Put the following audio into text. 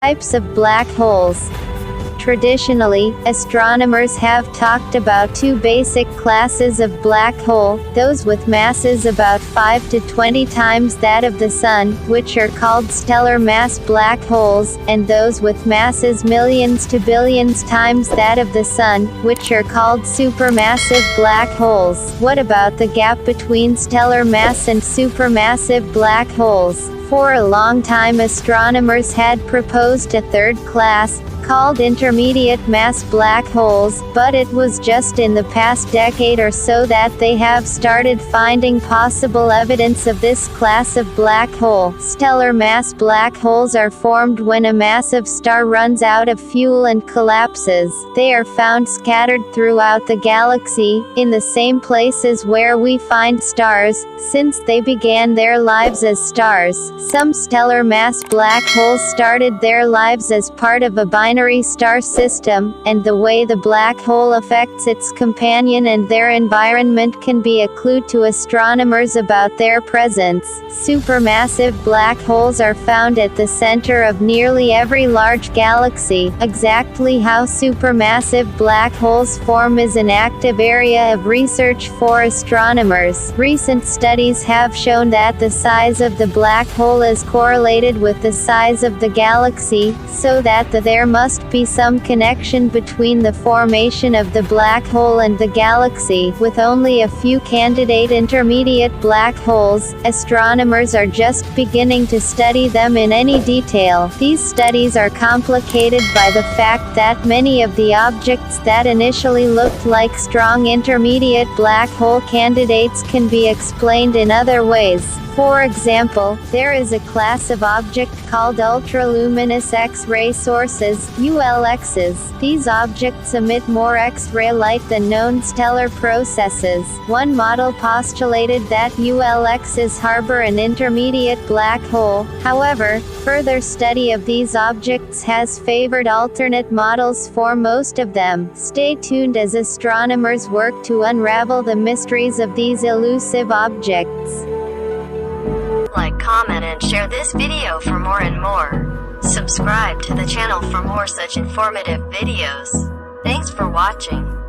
Types of black holes. Traditionally, astronomers have talked about two basic classes of black hole, those with masses about 5 to 20 times that of the Sun, which are called stellar mass black holes, and those with masses millions to billions times that of the Sun, which are called supermassive black holes. What about the gap between stellar mass and supermassive black holes? For a long time astronomers had proposed a third class, called intermediate mass black holes, but it was just in the past decade or so that they have started finding possible evidence of this class of black hole. Stellar mass black holes are formed when a massive star runs out of fuel and collapses. They are found scattered throughout the galaxy, in the same places where we find stars, since they began their lives as stars. Some stellar mass black holes started their lives as part of a binary star system, and the way the black hole affects its companion and their environment can be a clue to astronomers about their presence. Supermassive black holes are found at the center of nearly every large galaxy. Exactly how supermassive black holes form is an active area of research for astronomers. Recent studies have shown that the size of the black hole is correlated with the size of the galaxy, so that there must be some connection between the formation of the black hole and the galaxy. With only a few candidate intermediate black holes, astronomers are just beginning to study them in any detail. These studies are complicated by the fact that many of the objects that initially looked like strong intermediate black hole candidates can be explained in other ways. For example, there is a class of object called ultraluminous X-ray sources, ULXs. These objects emit more X-ray light than known stellar processes. One model postulated that ULXs harbor an intermediate black hole. However, further study of these objects has favored alternate models for most of them. Stay tuned as astronomers work to unravel the mysteries of these elusive objects. Like, comment and share this video for more and more. Subscribe to the channel for more such informative videos. Thanks for watching.